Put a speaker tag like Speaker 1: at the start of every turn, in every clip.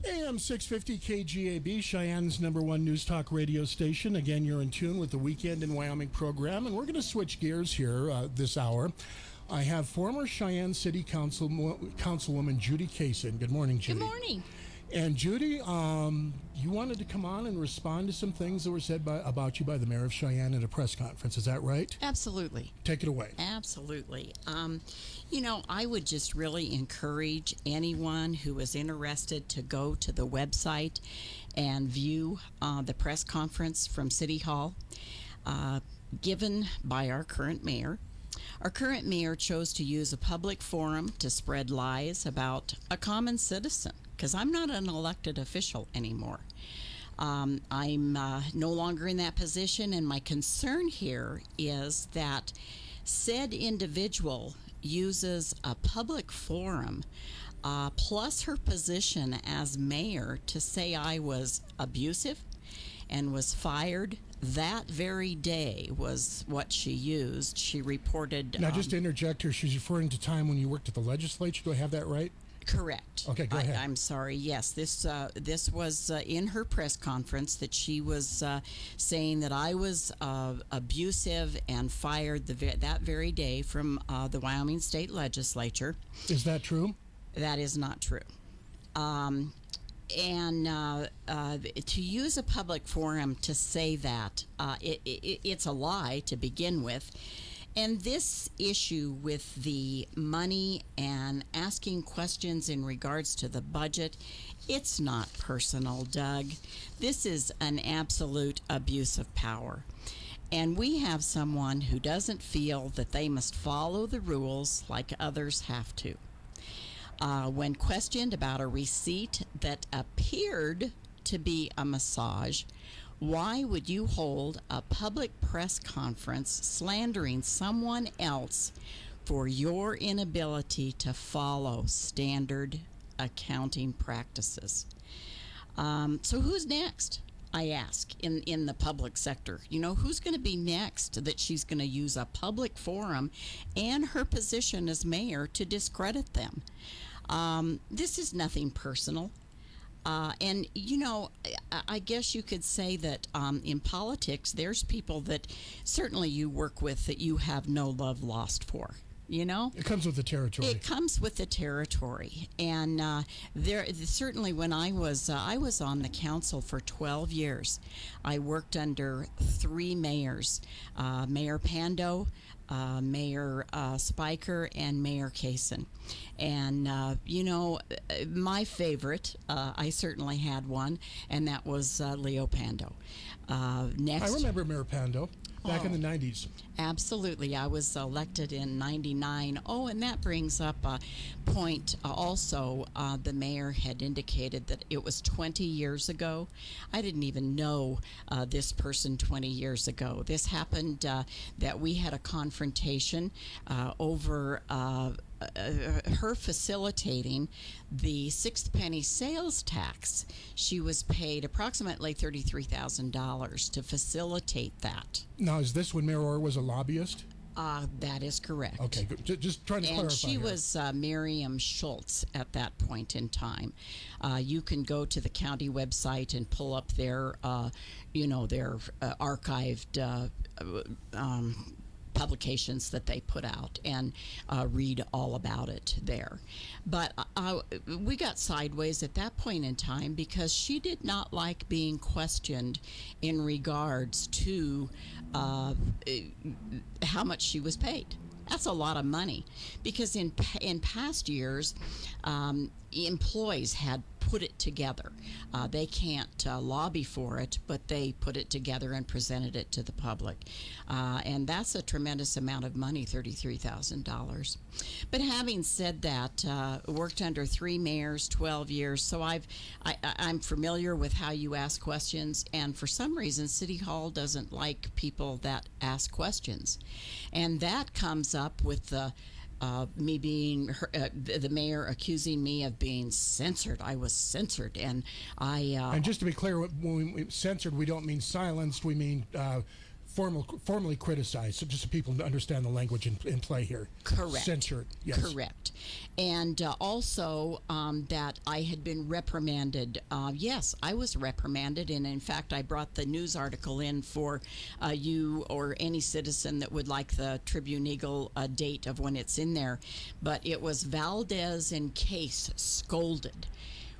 Speaker 1: AM 650 KGAB, Cheyenne's #1 news talk radio station. Again, you're in tune with the Weekend in Wyoming program, and we're going to switch gears here this hour. I have former Cheyenne City Councilwoman Judy Case in. Good morning, Judy.
Speaker 2: Good morning.
Speaker 1: And Judy, you wanted to come on and respond to some things that were said about you by the mayor of Cheyenne at a press conference. Is that right?
Speaker 2: Absolutely.
Speaker 1: Take it away.
Speaker 2: Absolutely. I would just really encourage anyone who is interested to go to the website and view the press conference from City Hall given by our current mayor. Our current mayor chose to use a public forum to spread lies about a common citizen, because I'm not an elected official anymore. I'm no longer in that position, and my concern here is that said individual uses a public forum plus her position as mayor to say I was abusive and was fired. That very day was what she used. She reported...
Speaker 1: Now, just to interject here, she's referring to time when you worked at the legislature. Do I have that right?
Speaker 2: Correct.
Speaker 1: Okay, go ahead.
Speaker 2: I'm sorry. Yes, this was in her press conference that she was saying that I was abusive and fired that very day from the Wyoming State Legislature.
Speaker 1: Is that true?
Speaker 2: That is not true. And to use a public forum to say that, it's a lie to begin with. And this issue with the money and asking questions in regards to the budget, it's not personal, Doug. This is an absolute abuse of power. And we have someone who doesn't feel that they must follow the rules like others have to. When questioned about a receipt that appeared to be a massage, why would you hold a public press conference slandering someone else for your inability to follow standard accounting practices? So who's next? I ask, in the public sector. Who's going to be next that she's going to use a public forum and her position as mayor to discredit them? This is nothing personal. And I guess you could say that in politics, there's people that certainly you work with that you have no love lost for.
Speaker 1: It comes with the territory.
Speaker 2: It comes with the territory, and there certainly when I was on the council for 12 years, I worked under 3 mayors, Mayor Pando, Mayor Spiker, and Mayor Kaysen. And my favorite, I certainly had one, and that was Leo Pando. Next,
Speaker 1: I remember Mayor Pando. Back in the 90s.
Speaker 2: Absolutely. I was elected in 99. Oh, and that brings up a point also. The mayor had indicated that it was 20 years ago. I didn't even know this person 20 years ago. This happened that we had a confrontation over her facilitating the 6th penny sales tax. She was paid approximately $33,000 to facilitate that.
Speaker 1: Now, is this when Mayor Orr was a lobbyist?
Speaker 2: That is correct.
Speaker 1: Okay, good. Just trying to clarify.
Speaker 2: And she
Speaker 1: here.
Speaker 2: was Miriam Schultz at that point in time. You can go to the county website and pull up their archived publications that they put out and read all about it there. But we got sideways at that point in time because she did not like being questioned in regards to how much she was paid. That's a lot of money, because in past years, employees had put it together. They can't lobby for it, but they put it together and presented it to the public. And that's a tremendous amount of money, $33,000. But having said that, worked under 3 mayors, 12 years, so I'm familiar with how you ask questions, and for some reason, City Hall doesn't like people that ask questions. And that comes up with the me being the mayor accusing me of being censored. I was censored, and I.
Speaker 1: And just to be clear, when we censored, we don't mean silenced. We mean formally criticized, so just so people understand the language in play here.
Speaker 2: Correct.
Speaker 1: Censured. Yes.
Speaker 2: Correct. And also that I had been reprimanded. Yes, I was reprimanded, and in fact, I brought the news article in for you or any citizen that would like the Tribune Eagle date of when it's in there. But it was Valdez and Case scolded.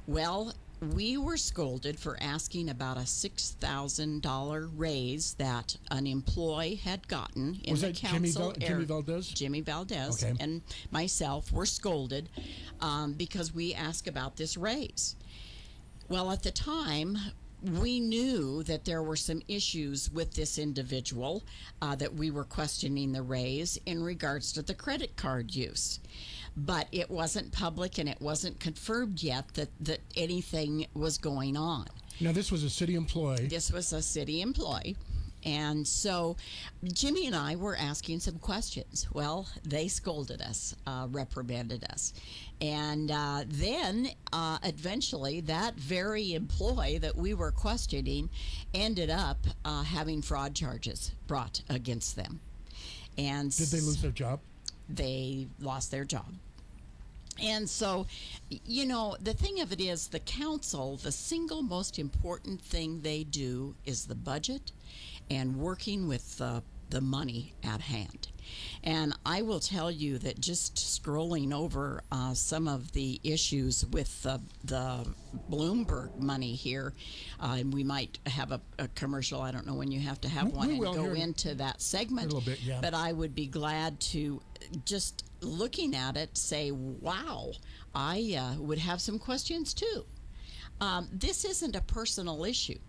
Speaker 2: Well, we were scolded for asking about a $6,000 raise that an employee had gotten in
Speaker 1: Was
Speaker 2: the
Speaker 1: that
Speaker 2: council.
Speaker 1: Jimmy Valdez?
Speaker 2: Jimmy Valdez
Speaker 1: Okay.
Speaker 2: and myself were scolded because we asked about this raise. Well, at the time, we knew that there were some issues with this individual that we were questioning the raise in regards to the credit card use. But it wasn't public and it wasn't confirmed yet that anything was going on.
Speaker 1: Now, this was a city employee.
Speaker 2: This was a city employee. And so Jimmy and I were asking some questions. Well, they scolded us, reprimanded us. And then eventually that very employee that we were questioning ended up having fraud charges brought against them. And
Speaker 1: Did they lose their job?
Speaker 2: They lost their job. And so, you know, the thing of it is the council, the single most important thing they do is the budget and working with the money at hand. And I will tell you that just scrolling over some of the issues with the Bloomberg money here, and we might have a commercial. I don't know when you have to have one and go into that segment.
Speaker 1: A little bit, yeah.
Speaker 2: But I would be glad to just looking at it say, wow, I would have some questions too. This isn't a personal issue.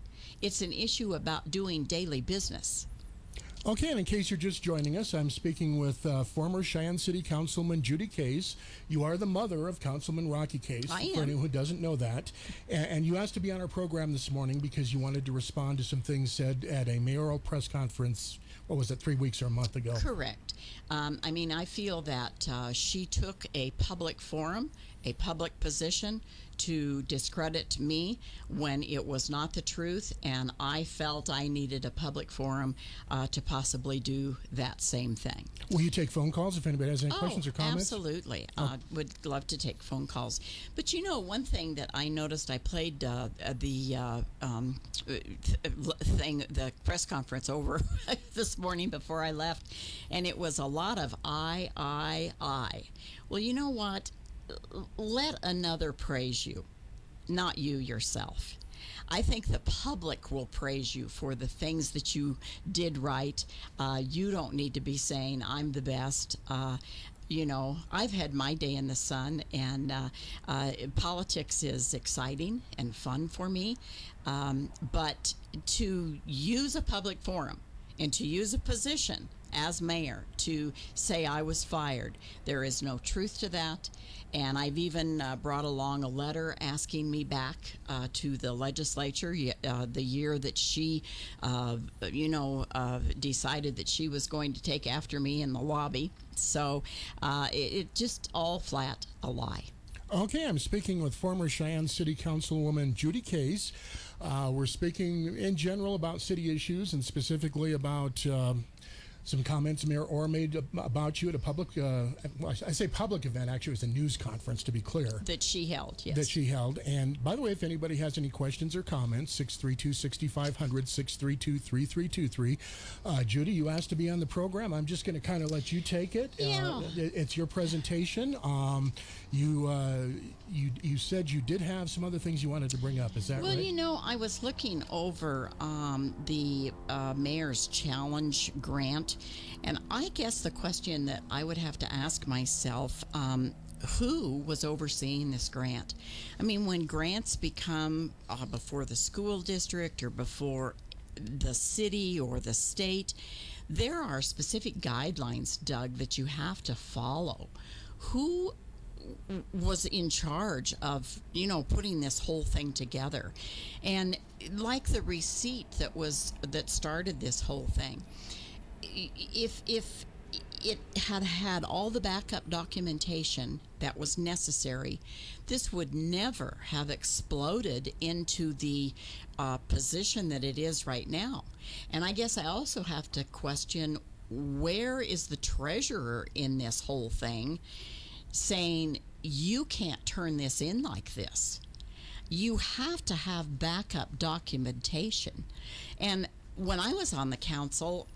Speaker 2: It's an issue about doing daily business.
Speaker 1: Okay, and in case you're just joining us, I'm speaking with former Cheyenne City Councilman Judy Case. You are the mother of Councilman Rocky Case,
Speaker 2: I am.
Speaker 1: for anyone who doesn't know that. And you asked to be on our program this morning because you wanted to respond to some things said at a mayoral press conference, what was it, 3 weeks or a month ago?
Speaker 2: Correct. I mean, I feel that she took a public forum, a public position to discredit me when it was not the truth, and I felt I needed a public forum to possibly do that same thing.
Speaker 1: Will you take phone calls if anybody has any questions or comments?
Speaker 2: Absolutely. Would love to take phone calls. But you know, one thing that I noticed, I played the press conference over this morning before I left, and it was a lot of I. Well, you know what? Let another praise you, not you yourself. I think the public will praise you for the things that you did right. You don't need to be saying, I'm the best. You know, I've had my day in the sun, and politics is exciting and fun for me. But to use a public forum and to use a position as mayor to say I was fired, there is no truth to that. And I've even brought along a letter asking me back to the legislature the year that she, decided that she was going to take after me in the lobby. So it just all flat a lie.
Speaker 1: Okay, I'm speaking with former Cheyenne City Councilwoman Judy Case. We're speaking in general about city issues and specifically about some comments Mayor Orr made about you at a public, I say public event, actually it was a news conference to be clear.
Speaker 2: That she held, yes.
Speaker 1: That she held. And by the way, if anybody has any questions or comments, 632-6500, 632-3323. Judy, you asked to be on the program. I'm just going to kind of let you take it.
Speaker 2: Yeah.
Speaker 1: It's your presentation. You said you did have some other things you wanted to bring up. Is that right?
Speaker 2: Well, you know, I was looking over the Mayor's Challenge grant, and I guess the question that I would have to ask myself, who was overseeing this grant? I mean, when grants become before the school district or before the city or the state, there are specific guidelines, Doug, that you have to follow. Who was in charge of, you know, putting this whole thing together? And like the receipt that started this whole thing, if it had all the backup documentation that was necessary, this would never have exploded into the position that it is right now. And I guess I also have to question, where is the treasurer in this whole thing, saying you can't turn this in like this? You have to have backup documentation. And when I was on the council,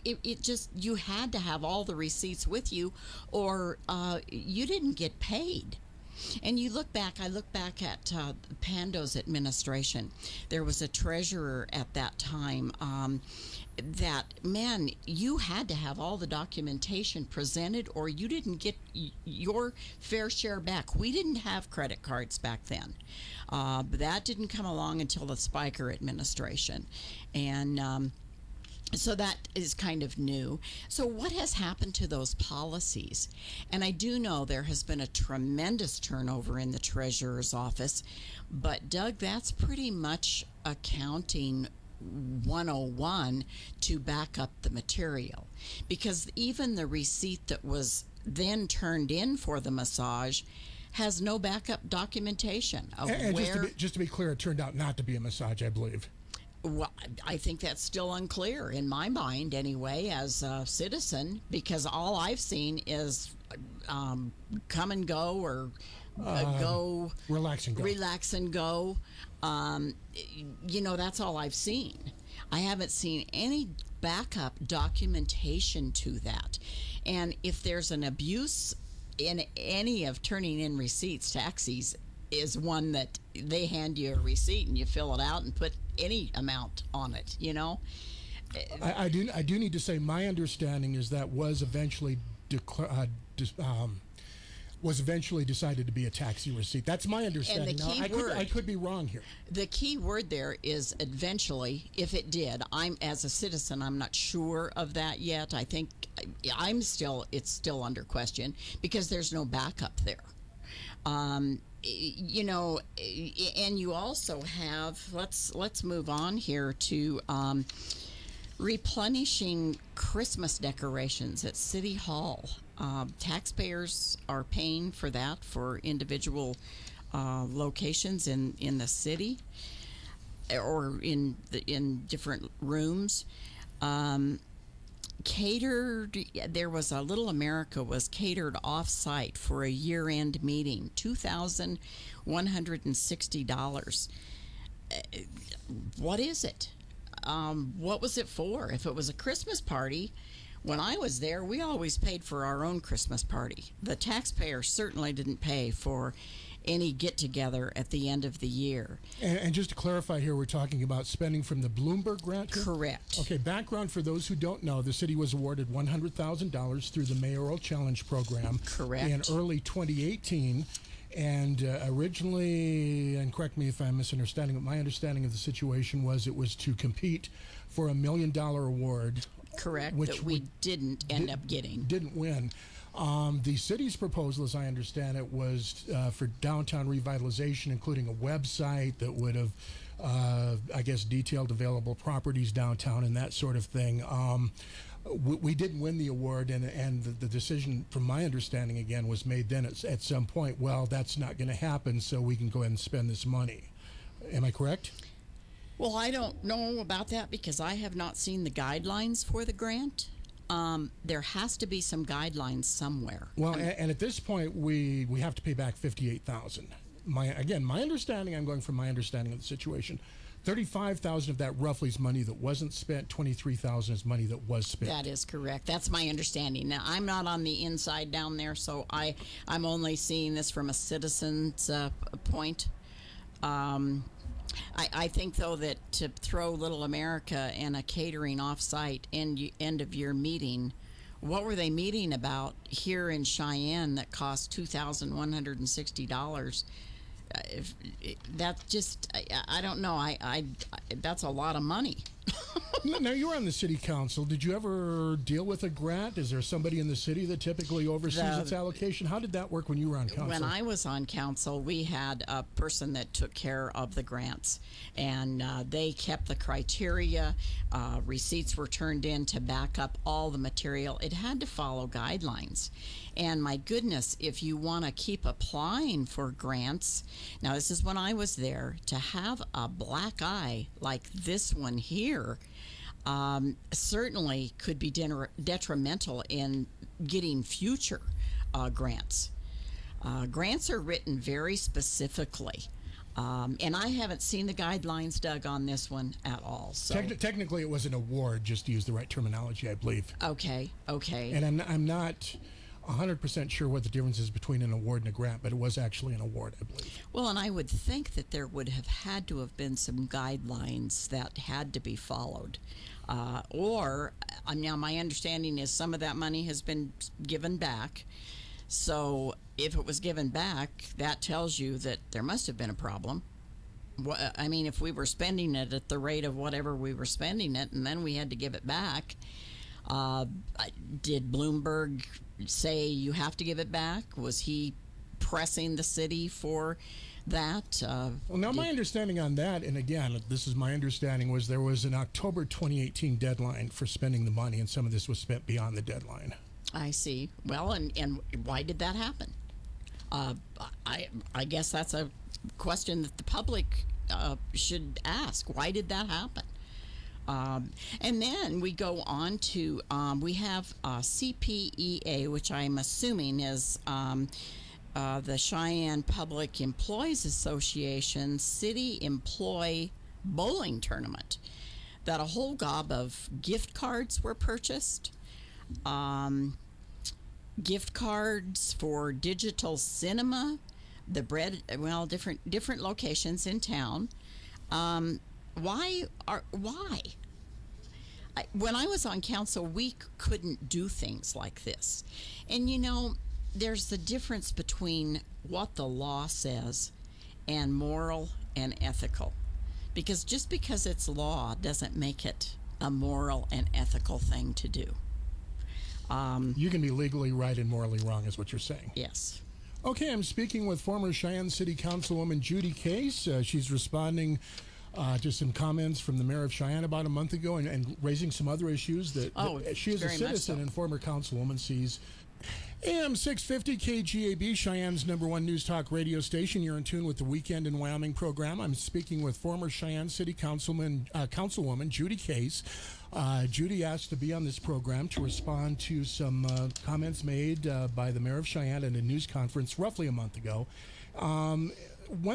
Speaker 2: it just, you had to have all the receipts with you, or you didn't get paid. And I look back at Pando's administration. There was a treasurer at that time that, man, you had to have all the documentation presented, or you didn't get your fair share back. We didn't have credit cards back then. That didn't come along until the Spiker administration. And so that is kind of new. So what has happened to those policies? And I do know there has been a tremendous turnover in the treasurer's office, but Doug, that's pretty much accounting 101 to back up the material, because even the receipt that was then turned in for the massage has no backup documentation of
Speaker 1: and
Speaker 2: where.
Speaker 1: Just to be clear, it turned out not to be a massage, I believe.
Speaker 2: Well, I think that's still unclear in my mind anyway, as a citizen, because all I've seen is come and go, or go.
Speaker 1: Relax and go.
Speaker 2: Relax and go. That's all I've seen. I haven't seen any backup documentation to that. And if there's an abuse in any of turning in receipts, taxis is one that they hand you a receipt and you fill it out and put any amount on it,
Speaker 1: I do need to say, my understanding is that was eventually decided to be a taxi receipt. That's my understanding.
Speaker 2: And the key word,
Speaker 1: I could be wrong here.
Speaker 2: The key word there is eventually. If it did, as a citizen, I'm not sure of that yet. I think it's still under question because there's no backup there. And you also have, let's move on here to replenishing Christmas decorations at City Hall. Taxpayers are paying for that for individual locations in the city, or in different rooms. There was a Little America was catered off-site for a year-end meeting, $2,160. What is it? What was it for? If it was a Christmas party, when I was there, we always paid for our own Christmas party. The taxpayer certainly didn't pay for any get-together at the end of the year.
Speaker 1: And just to clarify here, we're talking about spending from the Bloomberg grant here?
Speaker 2: Correct.
Speaker 1: Okay, background for those who don't know, the city was awarded $100,000 through the mayoral challenge program.
Speaker 2: Correct.
Speaker 1: In early 2018. And originally, and correct me if I'm misunderstanding, but my understanding of the situation was it was to compete for $1 million award.
Speaker 2: Correct,
Speaker 1: which
Speaker 2: that we didn't end up getting.
Speaker 1: Didn't win. The city's proposal, as I understand it, was for downtown revitalization, including a website that would have, detailed available properties downtown and that sort of thing. We didn't win the award, and the decision, from my understanding, again, was made then at some point, well, that's not going to happen, so we can go ahead and spend this money. Am I correct?
Speaker 2: Well, I don't know about that because I have not seen the guidelines for the grant. There has to be some guidelines somewhere.
Speaker 1: Well, and at this point, we have to pay back $58,000. My understanding, I'm going from my understanding of the situation, $35,000 of that roughly is money that wasn't spent. $23,000 is money that was spent.
Speaker 2: That is correct. That's my understanding. Now, I'm not on the inside down there, so I'm only seeing this from a citizen's point. I think, though, that to throw Little America and a catering off-site end of year meeting, what were they meeting about here in Cheyenne that cost $2,160? That just, I don't know. That's a lot of money.
Speaker 1: Now, you were on the city council. Did you ever deal with a grant? Is there somebody in the city that typically oversees its allocation? How did that work when you were on council?
Speaker 2: When I was on council, we had a person that took care of the grants, and they kept the criteria. Receipts were turned in to back up all the material. It had to follow guidelines. And my goodness, if you want to keep applying for grants, now this is when I was there, to have a black eye like this one here, certainly could be detrimental in getting future grants. Grants are written very specifically, and I haven't seen the guidelines, Doug, on this one at all. So
Speaker 1: Technically, it was an award, just to use the right terminology, I believe.
Speaker 2: okay.
Speaker 1: And I'm not 100% sure what the difference is between an award and a grant, but it was actually an award, I believe.
Speaker 2: Well, and I would think that there would have had to have been some guidelines that had to be followed. Now my understanding is some of that money has been given back. So if it was given back, that tells you that there must have been a problem. I mean, if we were spending it at the rate of whatever we were spending it, and then we had to give it back, did Bloomberg say you have to give it back? Was he pressing the city for that?
Speaker 1: Well, now my understanding on that, and again, this is my understanding, was there was an October 2018 deadline for spending the money, and some of this was spent beyond the deadline.
Speaker 2: I see. Well, and why did that happen? I guess that's a question that the public should ask. Why did that happen? And then we go on to, we have CPEA, which I'm assuming is the Cheyenne Public Employees Association City Employee Bowling Tournament, that a whole gob of gift cards were purchased. Gift cards for digital cinema, different locations in town. Why? When I was on council, we couldn't do things like this. And you know, there's the difference between what the law says and moral and ethical. Because just because it's law doesn't make it a moral and ethical thing to do.
Speaker 1: You can be legally right and morally wrong, is what you're saying.
Speaker 2: Yes.
Speaker 1: Okay, I'm speaking with former Cheyenne City Councilwoman Judy Case. She's responding to some comments from the mayor of Cheyenne about a month ago, and raising some other issues that she, as a citizen and former councilwoman, sees. AM 650 KGAB, Cheyenne's #1 news talk radio station. You're in tune with the Weekend in Wyoming program. I'm speaking with former Cheyenne City Councilwoman Judy Case. Judy asked to be on this program to respond to some comments made by the mayor of Cheyenne at a news conference roughly a month ago. One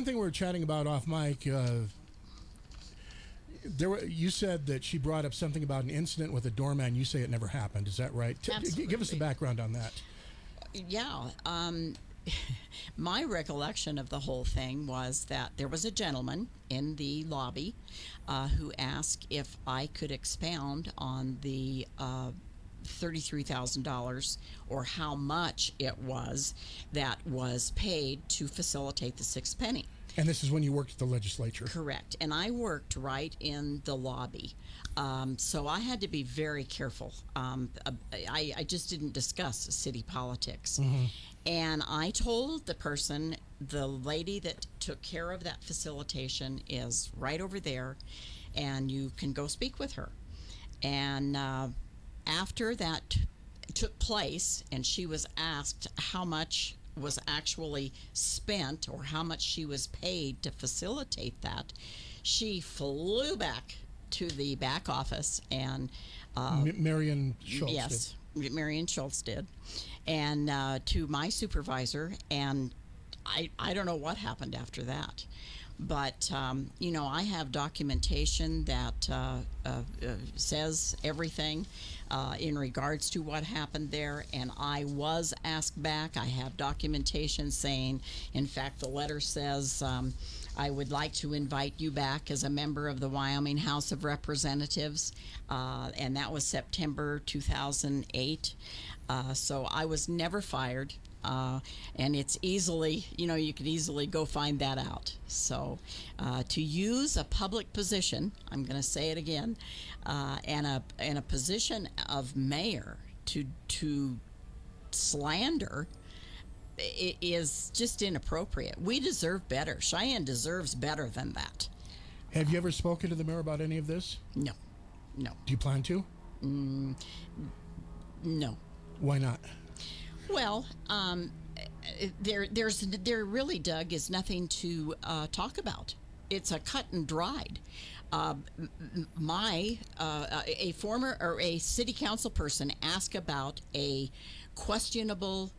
Speaker 1: thing we were chatting about off mic, you said that she brought up something about an incident with a doorman. You say it never happened. Is that right?
Speaker 2: Absolutely.
Speaker 1: Give us the background on that.
Speaker 2: Yeah. My recollection of the whole thing was that there was a gentleman in the lobby who asked if I could expound on the $33,000 or how much it was that was paid to facilitate the sixth penny.
Speaker 1: And this is when you worked at the legislature.
Speaker 2: Correct. And I worked right in the lobby. So I had to be very careful. I just didn't discuss city politics. Mm-hmm. And I told the person, the lady that took care of that facilitation is right over there, and you can go speak with her. And after that took place, and she was asked how much was actually spent or how much she was paid to facilitate that, she flew back to the back office and
Speaker 1: Marion Schultz.
Speaker 2: Yes, Marion Schultz did, and to my supervisor, and I don't know what happened after that. But, you know, I have documentation that says everything in regards to what happened there, and I was asked back. I have documentation saying, in fact, the letter says, I would like to invite you back as a member of the Wyoming House of Representatives, and that was September 2008. So I was never fired. and it's easily, you can easily go find that out. So to use a public position, I'm going to say it again, and a position of mayor to slander, it is just inappropriate. We deserve better. Cheyenne deserves better than that.
Speaker 1: Have you ever spoken to the mayor about any of this?
Speaker 2: No.
Speaker 1: Do you plan to?
Speaker 2: No.
Speaker 1: Why not?
Speaker 2: Well, there really, Doug, is nothing to talk about. It's a cut and dried. A former or a city council person asked about a questionable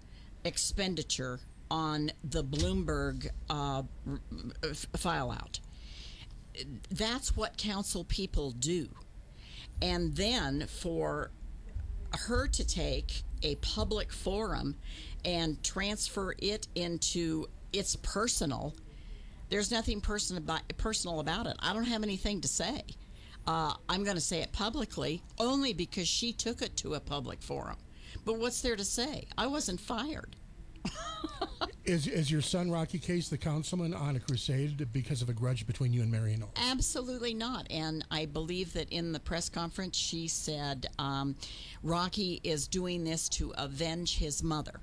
Speaker 2: expenditure on the Bloomberg file out. That's what council people do. And then for her to take a public forum and transfer it into its personal, there's nothing personal about it. I don't have anything to say. I'm going to say it publicly only because she took it to a public forum. But what's there to say? I wasn't fired.
Speaker 1: Is your son, Rocky Case, the councilman, on a crusade because of a grudge between you and Mary Knowles?
Speaker 2: Absolutely not. And I believe that in the press conference she said Rocky is doing this to avenge his mother.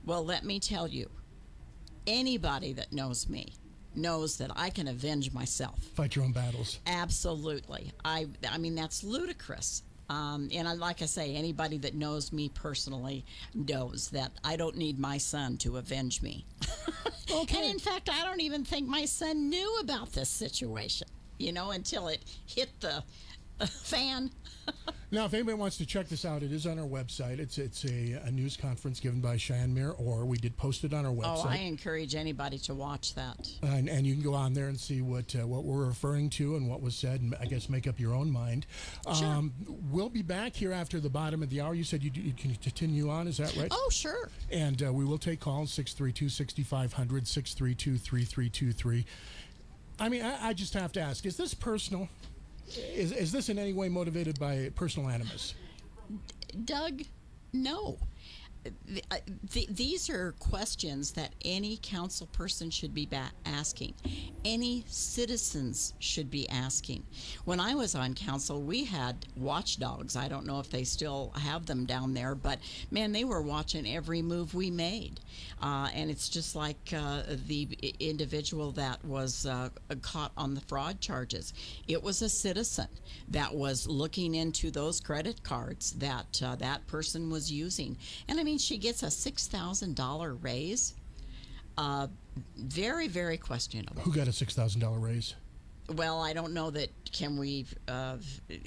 Speaker 2: Well, let me tell you, anybody that knows me knows that I can avenge myself.
Speaker 1: Fight your own battles.
Speaker 2: Absolutely. I mean, that's ludicrous. Like I say, anybody that knows me personally knows that I don't need my son to avenge me.
Speaker 1: Okay.
Speaker 2: And in fact, I don't even think my son knew about this situation, until it hit the fan.
Speaker 1: Now, if anybody wants to check this out, it is on our website. It's a news conference given by Cheyenne Mayor Orr. We did post it on our website.
Speaker 2: Oh, I encourage anybody to watch that.
Speaker 1: And you can go on there and see what we're referring to and what was said, and I guess make up your own mind.
Speaker 2: Sure.
Speaker 1: We'll be back here after the bottom of the hour. You said you can continue on. Is that right?
Speaker 2: Oh, sure.
Speaker 1: And we will take calls 632-6500, 632-3323. I mean, I just have to ask: is this personal? Is this in any way motivated by personal animus?
Speaker 2: Doug, no. These are questions that any council person should be asking. Any citizens should be asking. When I was on council, we had watchdogs. I don't know if they still have them down there, but man, they were watching every move we made. And it's just like the individual that was caught on the fraud charges. It was a citizen that was looking into those credit cards that that person was using. And I mean, she gets a $6,000 raise. Very, very questionable.
Speaker 1: Who got a $6,000 raise?
Speaker 2: Well, I don't know that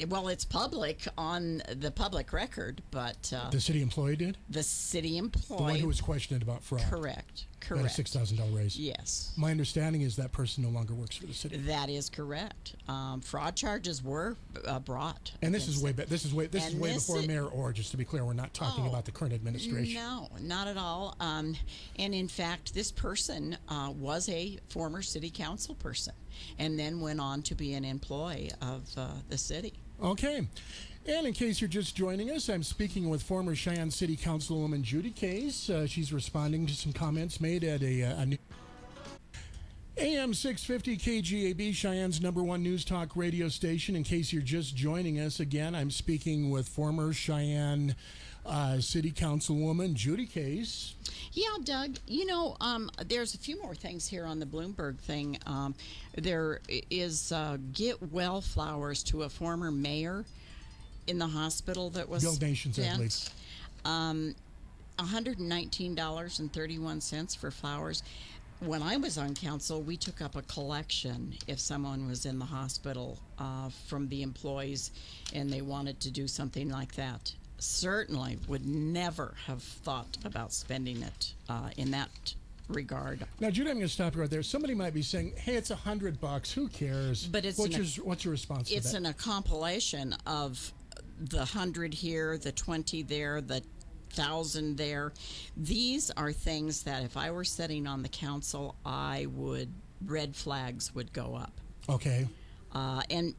Speaker 2: well, it's public on the public record, but...
Speaker 1: the city employee did?
Speaker 2: The city employee.
Speaker 1: The one who was questioned about fraud.
Speaker 2: Correct.
Speaker 1: Got a $6,000 raise.
Speaker 2: Yes.
Speaker 1: My understanding is that person no longer works for the city.
Speaker 2: That is correct. Fraud charges were brought.
Speaker 1: And this is way before Mayor Orr. Just to be clear, we're not talking about the current administration.
Speaker 2: No, not at all. And in fact, this person was a former city council person, and then went on to be an employee of the city.
Speaker 1: Okay. And in case you're just joining us, I'm speaking with former Cheyenne City Councilwoman Judy Case. She's responding to some comments made at a new AM 650 KGAB, Cheyenne's #1 news talk radio station. In case you're just joining us, again, I'm speaking with former Cheyenne City Councilwoman Judy Case.
Speaker 2: Yeah, Doug, there's a few more things here on the Bloomberg thing. There is get well flowers to a former mayor in the hospital that was
Speaker 1: donations, I believe.
Speaker 2: $119.31 for flowers. When I was on council, we took up a collection if someone was in the hospital from the employees and they wanted to do something like that. Certainly would never have thought about spending it in that regard.
Speaker 1: Now, Judy, I'm going to stop you right there. Somebody might be saying, "Hey, it's $100. Who cares?"
Speaker 2: But it's
Speaker 1: what's your response to that?
Speaker 2: It's a compilation of the 100 here, the 20 there, the 1,000 there. These are things that if I were sitting on the council, red flags would go up.
Speaker 1: Okay.
Speaker 2: And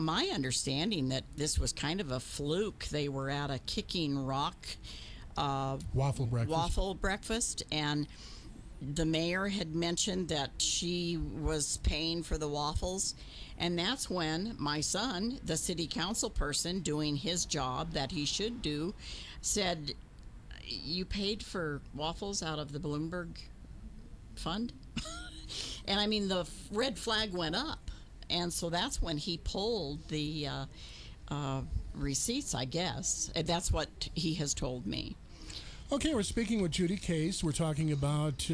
Speaker 2: my understanding that this was kind of a fluke. They were at a Kicking Rock
Speaker 1: waffle
Speaker 2: breakfast, and the mayor had mentioned that she was paying for the waffles, and that's when my son, the city council person doing his job that he should do, said, "You paid for waffles out of the Bloomberg fund?" And I mean, the red flag went up, and so that's when he pulled the receipts, I guess. That's what he has told me.
Speaker 1: Okay, we're speaking with Judy Case. We're talking about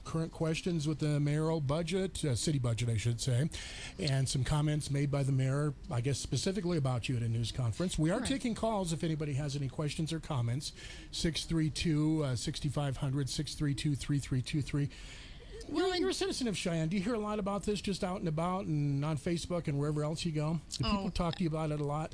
Speaker 1: current questions with the mayoral budget, city budget, I should say, and some comments made by the mayor, I guess specifically about you at a news conference. We are taking calls if anybody has any questions or comments. 632-6500, 632-3323. Well, you're a citizen of Cheyenne. Do you hear a lot about this just out and about and on Facebook and wherever else you go? Do people talk to you about it a lot?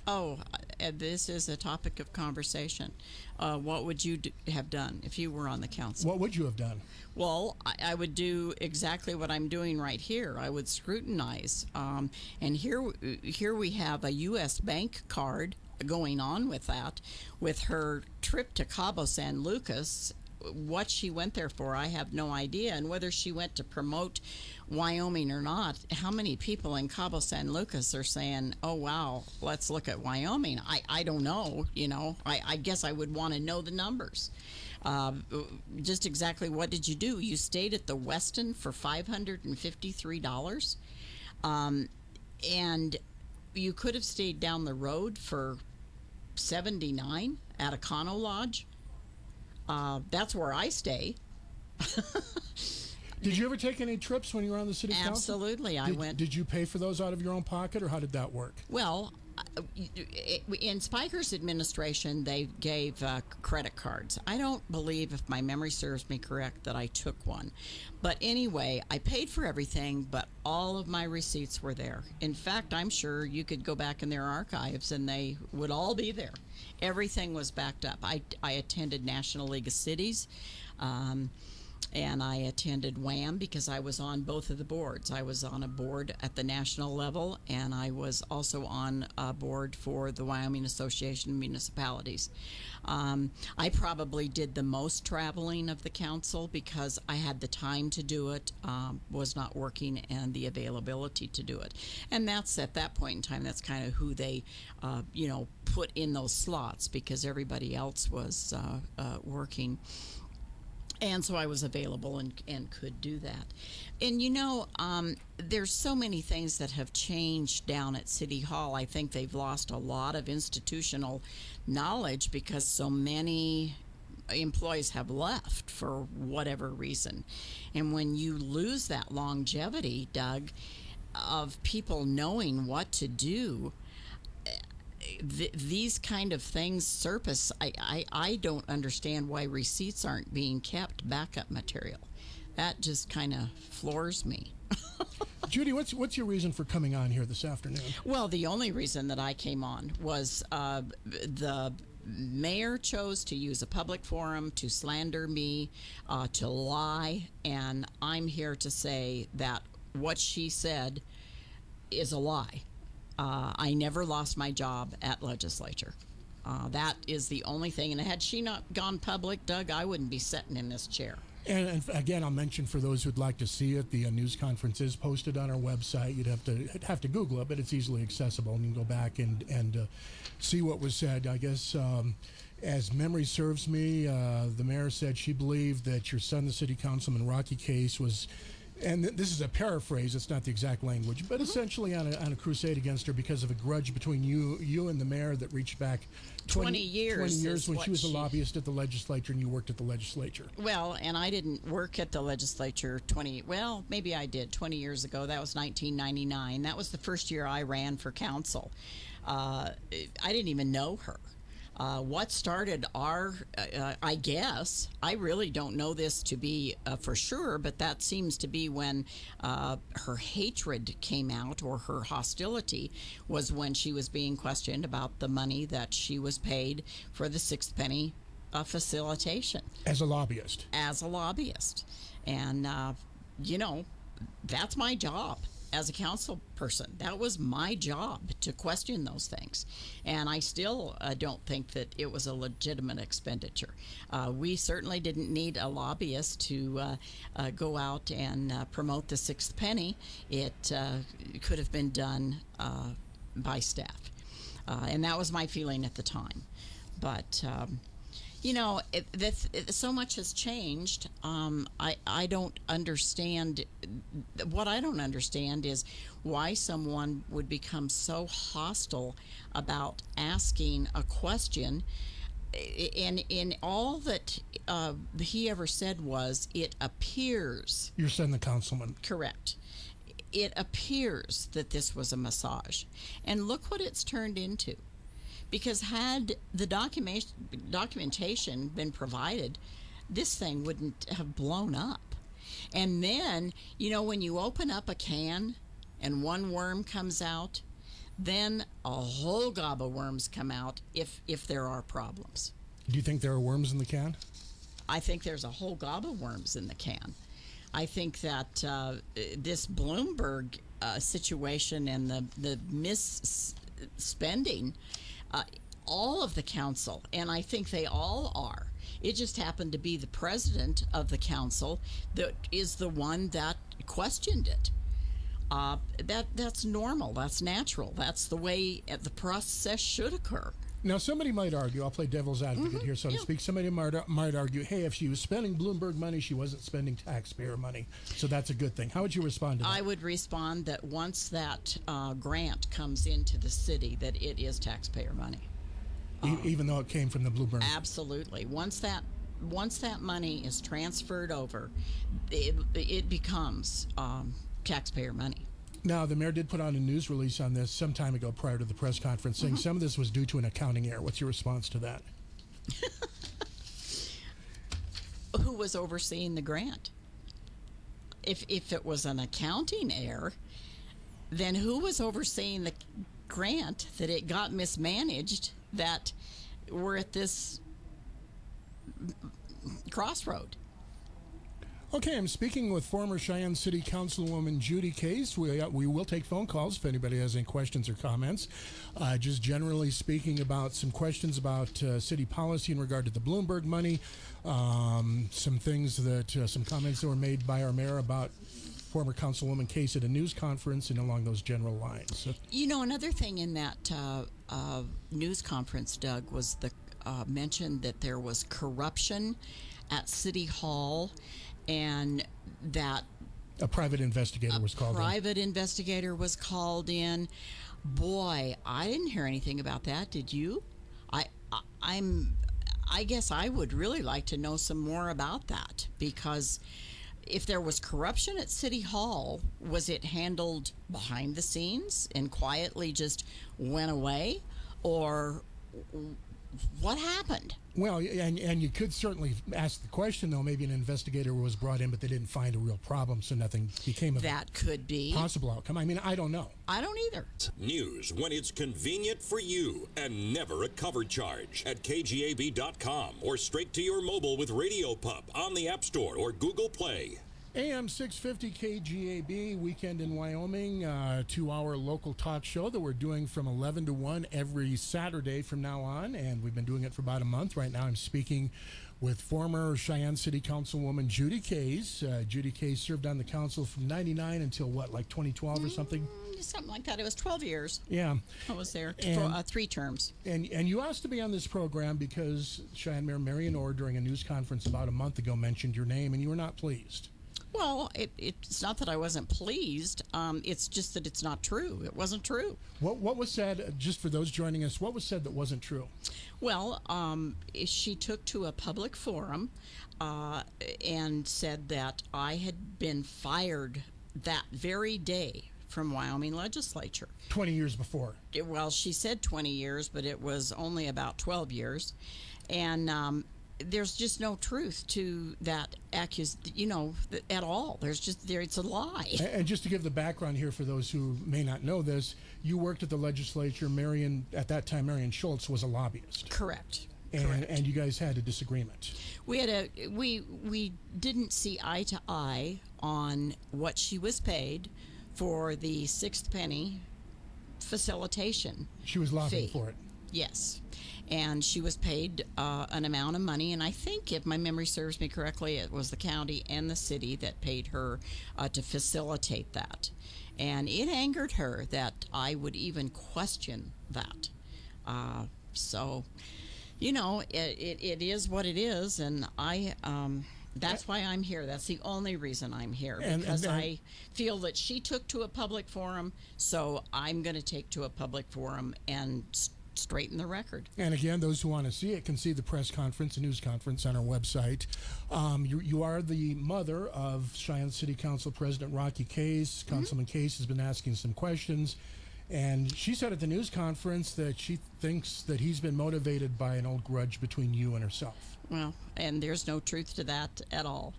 Speaker 2: This is a topic of conversation. What would you have done if you were on the council?
Speaker 1: What would you have done?
Speaker 2: Well, I would do exactly what I'm doing right here. I would scrutinize. And here we have a U.S. bank card going on with that. With her trip to Cabo San Lucas, what she went there for, I have no idea. And whether she went to promote Wyoming or not, how many people in Cabo San Lucas are saying, "Oh, wow, let's look at Wyoming"? I don't know. I guess I would want to know the numbers. Just exactly what did you do? You stayed at the Westin for $553. And you could have stayed down the road for $79 at Econo Lodge. That's where I stay.
Speaker 1: Did you ever take any trips when you were on the city council?
Speaker 2: Absolutely, I went.
Speaker 1: Did you pay for those out of your own pocket, or how did that work?
Speaker 2: Well, in Spiker's administration, they gave credit cards. I don't believe, if my memory serves me correct, that I took one. But anyway, I paid for everything, but all of my receipts were there. In fact, I'm sure you could go back in their archives and they would all be there. Everything was backed up. I attended National League of Cities. And I attended WHAM because I was on both of the boards. I was on a board at the national level, and I was also on a board for the Wyoming Association of Municipalities. I probably did the most traveling of the council because I had the time to do it, was not working, and the availability to do it. And that's, at that point in time, that's kind of who they, put in those slots, because everybody else was working. And so I was available and could do that. And there's so many things that have changed down at City Hall. I think they've lost a lot of institutional knowledge because so many employees have left for whatever reason. And when you lose that longevity, Doug, of people knowing what to do, these kind of things surface. I don't understand why receipts aren't being kept, backup material. That just kind of floors me.
Speaker 1: Judy, what's your reason for coming on here this afternoon?
Speaker 2: Well, the only reason that I came on was the mayor chose to use a public forum to slander me, to lie, and I'm here to say that what she said is a lie. I never lost my job at legislature. That is the only thing. And had she not gone public, Doug, I wouldn't be sitting in this chair.
Speaker 1: And again, I'll mention for those who'd like to see it, the news conference is posted on our website. You'd have to Google it, but it's easily accessible, and you can go back and see what was said. I guess as memory serves me, the mayor said she believed that your son, the city councilman Rocky Case, was. And this is a paraphrase, it's not the exact language, but essentially on a crusade against her because of a grudge between you and the mayor that reached back
Speaker 2: 20 years.
Speaker 1: 20 years when she was a lobbyist at the legislature and you worked at the legislature.
Speaker 2: Well, and I didn't work at the legislature maybe I did 20 years ago. That was 1999. That was the first year I ran for council. I didn't even know her. What started I guess, I really don't know this to be for sure, but that seems to be when her hatred came out, or her hostility was when she was being questioned about the money that she was paid for the sixth penny facilitation.
Speaker 1: As a lobbyist.
Speaker 2: And, that's my job. as a council person. That was my job, to question those things. And I still don't think that it was a legitimate expenditure. We certainly didn't need a lobbyist to go out and promote the sixth penny. It could have been done by staff. And that was my feeling at the time. But so much has changed. I don't understand. What I don't understand is why someone would become so hostile about asking a question. And in all that he ever said was, it appears.
Speaker 1: You're saying the councilman.
Speaker 2: Correct. It appears that this was a massage. And look what it's turned into. Because had the documentation been provided, this thing wouldn't have blown up. And then, when you open up a can and one worm comes out, then a whole gob of worms come out if there are problems.
Speaker 1: Do you think there are worms in the can?
Speaker 2: I think there's a whole gob of worms in the can. I think that this Bloomberg situation and the misspending, all of the council, and I think they all are. It just happened to be the president of the council that is the one that questioned it. That's normal. That's natural. That's the way the process should occur.
Speaker 1: Now, somebody might argue, I'll play devil's advocate here, so to speak. Somebody might argue, hey, if she was spending Bloomberg money, she wasn't spending taxpayer money. So that's a good thing. How would you respond to that?
Speaker 2: I would respond that once that grant comes into the city, that it is taxpayer money.
Speaker 1: Even though it came from the Bloomberg.
Speaker 2: Absolutely. Once that money is transferred over, it becomes taxpayer money.
Speaker 1: Now, the mayor did put on a news release on this some time ago prior to the press conference saying some of this was due to an accounting error. What's your response to that?
Speaker 2: Who was overseeing the grant? If it was an accounting error, then who was overseeing the grant that it got mismanaged, that we're at this crossroad?
Speaker 1: Okay, I'm speaking with former Cheyenne City Councilwoman Judy Case. We will take phone calls if anybody has any questions or comments. Just generally speaking about some questions about city policy in regard to the Bloomberg money, some things that, some comments that were made by our mayor about former Councilwoman Case at a news conference and along those general lines. So,
Speaker 2: another thing in that news conference, Doug, was the mention that there was corruption at City Hall, and that
Speaker 1: a private investigator was called in.
Speaker 2: Was called in. Boy, I didn't hear anything about that. Did you? I guess I would really like to know some more about that, because if there was corruption at City Hall, was it handled behind the scenes and quietly just went away, or what happened?
Speaker 1: Well, and you could certainly ask the question, though. Maybe an investigator was brought in, but they didn't find a real problem, so nothing became of
Speaker 2: that. Could be
Speaker 1: possible outcome. I mean, I don't know.
Speaker 2: I don't either.
Speaker 3: News when it's convenient for you and never a cover charge at KGAB.com or straight to your mobile with Radio Pub on the App Store or Google Play.
Speaker 1: AM 650 KGAB, Weekend in Wyoming, 2-hour local talk show that we're doing from 11 to 1 every Saturday from now on, and we've been doing it for about a month. Right now I'm speaking with former Cheyenne City Councilwoman Judy Case. Judy Case served on the council from 99 until, what, like 2012 or something?
Speaker 2: Something like that. It was 12 years.
Speaker 1: Yeah.
Speaker 2: I was there, 3 terms.
Speaker 1: And you asked to be on this program because Cheyenne Mayor Marion Orr, during a news conference about a month ago, mentioned your name, and you were not pleased.
Speaker 2: Well, it's not that I wasn't pleased. It's just that it's not true. It wasn't true.
Speaker 1: What was said, just for those joining us, what was said that wasn't true?
Speaker 2: Well, she took to a public forum and said that I had been fired that very day from Wyoming legislature.
Speaker 1: 20 years before.
Speaker 2: Well, she said 20 years, but it was only about 12 years. And there's just no truth to that accusation, at all. It's a lie.
Speaker 1: And just to give the background here for those who may not know this, you worked at the legislature. At that time, Marion Schultz was a lobbyist.
Speaker 2: Correct.
Speaker 1: And you guys had a disagreement. We
Speaker 2: didn't see eye to eye on what she was paid for the sixth penny facilitation.
Speaker 1: She was lobbying
Speaker 2: fee.
Speaker 1: for it.
Speaker 2: Yes. And she was paid an amount of money, and I think, if my memory serves me correctly, it was the county and the city that paid her to facilitate that. And it angered her that I would even question that. So, you know, it is what it is, and that's why I'm here. That's the only reason I'm here, because I feel that she took to a public forum, so I'm going to take to a public forum and straighten the record.
Speaker 1: And again, those who want to see it can see the press conference, the news conference on our website. You are the mother of Cheyenne City Council President Judy Case. Councilman Case has been asking some questions, and she said at the news conference that she thinks that he's been motivated by an old grudge between you and herself.
Speaker 2: Well, and there's no truth to that at all.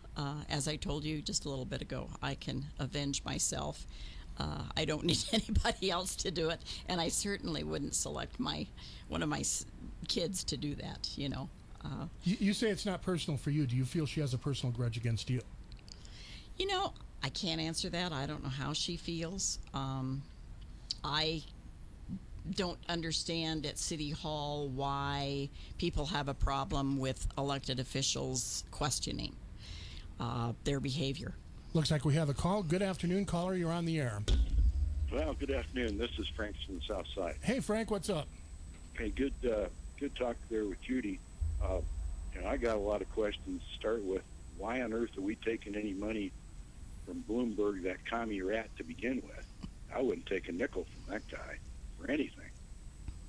Speaker 2: As I told you just a little bit ago, I can avenge myself. I don't need anybody else to do it, and I certainly wouldn't select one of my kids to do that, you know.
Speaker 1: You say it's not personal for you. Do you feel she has a personal grudge against you?
Speaker 2: You know, I can't answer that. I don't know how she feels. I don't understand at City Hall why people have a problem with elected officials questioning their behavior.
Speaker 1: Looks like we have a call. Good afternoon, caller. You're on the air.
Speaker 4: Well, good afternoon. This is Frank from the South Side.
Speaker 1: Hey, Frank, what's up?
Speaker 4: Hey, good talk there with Judy. I got a lot of questions to start with. Why on earth are we taking any money from Bloomberg, that commie rat, to begin with? I wouldn't take a nickel from that guy for anything.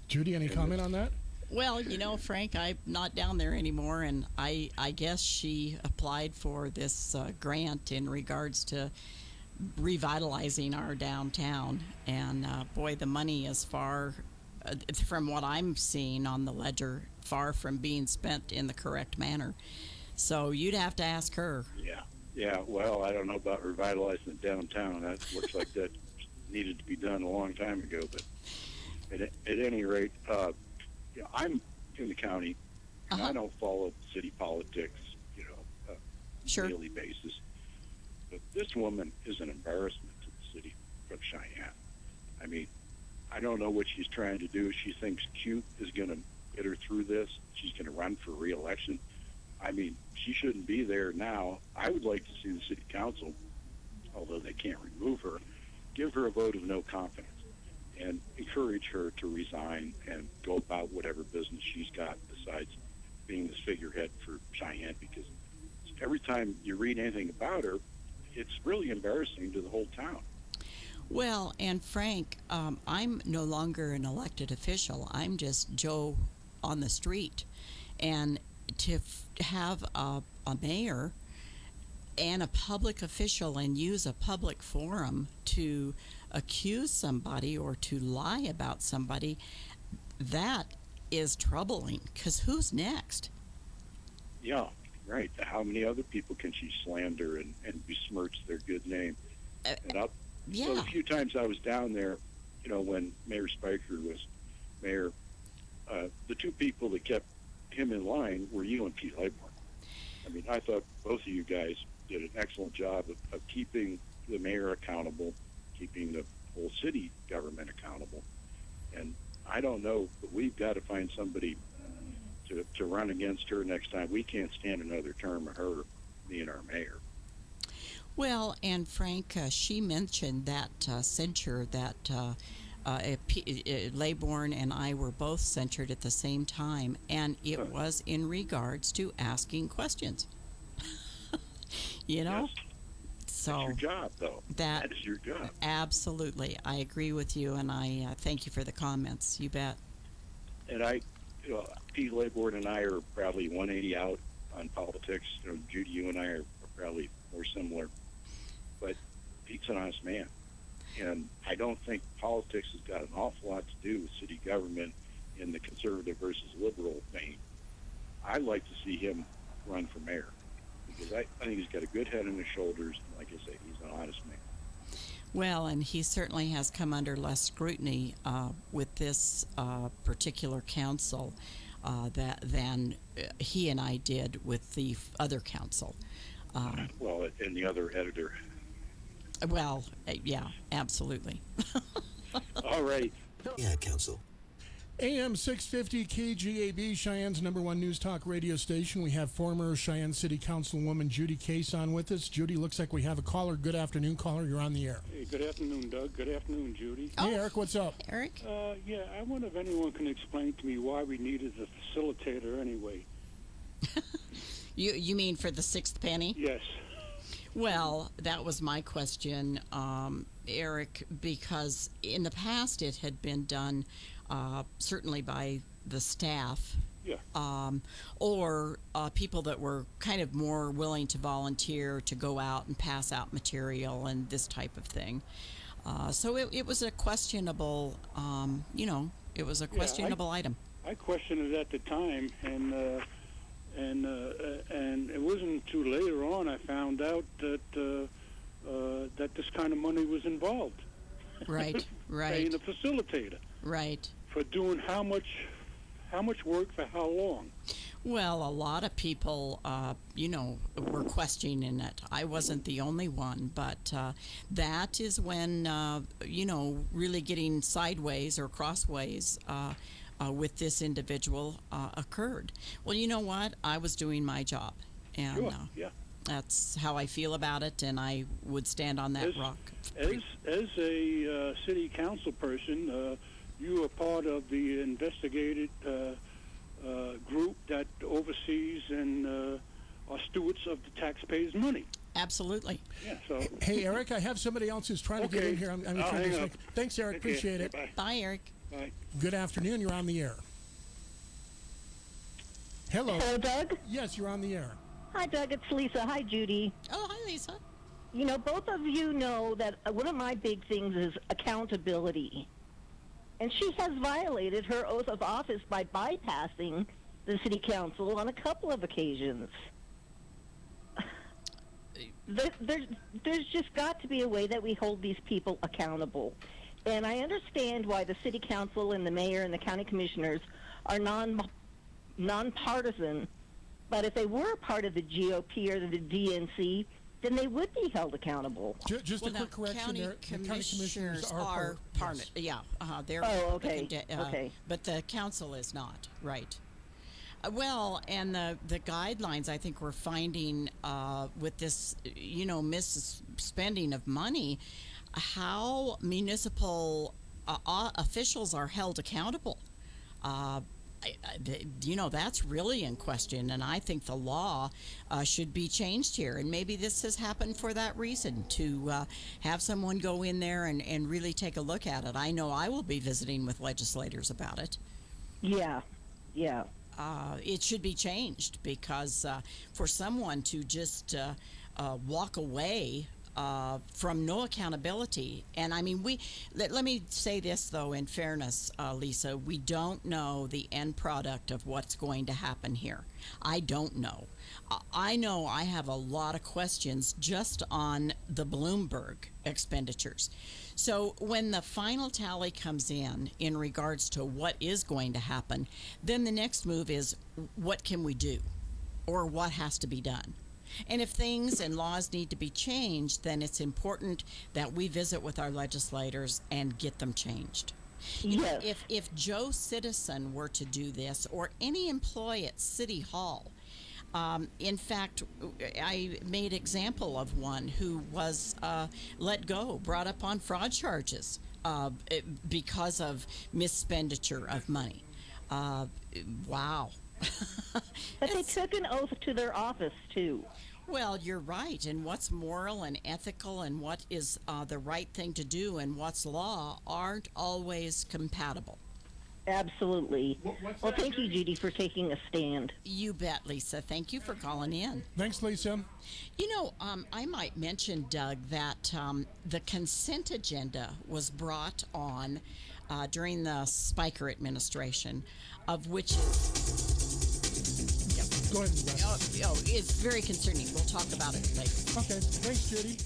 Speaker 1: Judy, any comment on that?
Speaker 2: Well, you know, Frank, I'm not down there anymore, and I guess she applied for this grant in regards to revitalizing our downtown. And boy, the money is far, from what I'm seeing on the ledger, far from being spent in the correct manner. So you'd have to ask her.
Speaker 4: Yeah. Well, I don't know about revitalizing the downtown. That looks like that needed to be done a long time ago. But at any rate, I'm in the county, and I don't follow city politics,
Speaker 2: Sure.
Speaker 4: daily basis. But this woman is an embarrassment to the city of Cheyenne. I mean, I don't know what she's trying to do. She thinks cute is going to get her through this. She's going to run for re-election. I mean, she shouldn't be there now. I would like to see the city council, although they can't remove her, give her a vote of no confidence and encourage her to resign and go about whatever business she's got besides being this figurehead for Cheyenne, because every time you read anything about her, it's really embarrassing to the whole town.
Speaker 2: Well, and Frank, I'm no longer an elected official. I'm just Joe on the street. And to have a mayor and a public official and use a public forum to accuse somebody or to lie about somebody, that is troubling, because who's next?
Speaker 4: Yeah, right. How many other people can she slander and besmirch their good name? So the few times I was down there, when Mayor Spiker was mayor, the two people that kept him in line were you and Pete Laborn. I mean, I thought both of you guys did an excellent job of keeping the mayor accountable, keeping the whole city government accountable. And I don't know, but we've got to find somebody to run against her next time. We can't stand another term of her being our mayor.
Speaker 2: Well, and Frank, she mentioned that censure that Laborn and I were both censured at the same time, and it was in regards to asking questions.
Speaker 4: Yes.
Speaker 2: So
Speaker 4: that's your job, though. That is your job.
Speaker 2: Absolutely. I agree with you, and I thank you for the comments. You bet.
Speaker 4: And Pete Laborn and I are probably 180 out on politics. Judy, you and I are probably more similar. But Pete's an honest man. And I don't think politics has got an awful lot to do with city government in the conservative versus liberal vein. I'd like to see him run for mayor, because I think he's got a good head on his shoulders. And like I say, he's an honest man.
Speaker 2: Well, and he certainly has come under less scrutiny with this particular council than he and I did with the other council.
Speaker 4: Well, and the other editor.
Speaker 2: Well, yeah, absolutely.
Speaker 4: All right.
Speaker 3: Yeah, Council.
Speaker 1: AM 650 KGAB, Cheyenne's #1 news talk radio station. We have former Cheyenne City Councilwoman Judy Case on with us. Judy, looks like we have a caller. Good afternoon, caller. You're on the air.
Speaker 5: Hey, good afternoon, Doug. Good afternoon, Judy.
Speaker 1: Hey, Eric, what's up?
Speaker 2: Eric?
Speaker 5: Yeah, I wonder if anyone can explain to me why we needed a facilitator anyway.
Speaker 2: You mean for the sixth penny?
Speaker 5: Yes.
Speaker 2: Well, that was my question, Eric, because in the past it had been done certainly by the staff.
Speaker 5: Yeah.
Speaker 2: Or people that were kind of more willing to volunteer to go out and pass out material and this type of thing. So it was a questionable, it was a questionable item.
Speaker 5: I questioned it at the time, and it wasn't until later on I found out that that this kind of money was involved.
Speaker 2: Right, right.
Speaker 5: Paying a facilitator.
Speaker 2: Right.
Speaker 5: For doing how much work for how long?
Speaker 2: Well, a lot of people, were questioning it. I wasn't the only one, but that is when, really getting sideways or crossways with this individual occurred. Well, you know what? I was doing my job, and
Speaker 5: Sure, yeah.
Speaker 2: that's how I feel about it, and I would stand on that rock.
Speaker 5: As a city council person, you are part of the investigated group that oversees and are stewards of the taxpayers' money.
Speaker 2: Absolutely.
Speaker 5: Yeah. So.
Speaker 1: Hey, Eric, I have somebody else who's trying to get in here. I'm
Speaker 5: I'll
Speaker 1: trying
Speaker 5: hang
Speaker 1: to
Speaker 5: up.
Speaker 1: Thanks, Eric.
Speaker 5: Take care.
Speaker 1: Appreciate it.
Speaker 5: Bye.
Speaker 2: Bye, Eric.
Speaker 5: Bye.
Speaker 1: Good afternoon. You're on the air. Hello.
Speaker 6: Hello, Doug.
Speaker 1: Yes, you're on the air.
Speaker 6: Hi, Doug. It's Lisa. Hi, Judy.
Speaker 2: Oh, hi, Lisa.
Speaker 6: You know, both of you know that one of my big things is accountability. And she has violated her oath of office by bypassing the city council on a couple of occasions. There's just got to be a way that we hold these people accountable. And I understand why the city council and the mayor and the county commissioners are nonpartisan, but if they were part of the GOP or the DNC, then they would be held accountable.
Speaker 1: Just a quick correction
Speaker 2: county
Speaker 1: there. The county commissioners
Speaker 2: are part
Speaker 1: yes.
Speaker 2: of, yeah, they're.
Speaker 6: Oh, okay, okay.
Speaker 2: But the council is not, right? Well, and the guidelines I think we're finding with this, misspending of money, how municipal officials are held accountable. That's really in question, and I think the law should be changed here. And maybe this has happened for that reason, to have someone go in there and really take a look at it. I know I will be visiting with legislators about it.
Speaker 6: Yeah.
Speaker 2: It should be changed, because for someone to just walk away from no accountability. And I mean, let me say this though, in fairness, Lisa, we don't know the end product of what's going to happen here. I don't know. I know I have a lot of questions just on the Bloomberg expenditures. So when the final tally comes in regards to what is going to happen, then the next move is, what can we do, or what has to be done? And if things and laws need to be changed, then it's important that we visit with our legislators and get them changed.
Speaker 6: Yes.
Speaker 2: If Joe Citizen were to do this, or any employee at City Hall, in fact, I made example of one who was let go, brought up on fraud charges because of mispenditure of money. Wow.
Speaker 6: But they took an oath to their office, too.
Speaker 2: Well, you're right. And what's moral and ethical and what is the right thing to do and what's law aren't always compatible.
Speaker 6: Absolutely. Well, thank you, Judy, for taking a stand.
Speaker 2: You bet, Lisa. Thank you for calling in.
Speaker 1: Thanks, Lisa.
Speaker 2: I might mention, Doug, that the consent agenda was brought on during the Spiker administration, of which is...
Speaker 1: Go ahead, Wes.
Speaker 2: it's very concerning. We'll talk about it later.
Speaker 1: Okay. Thanks, Judy.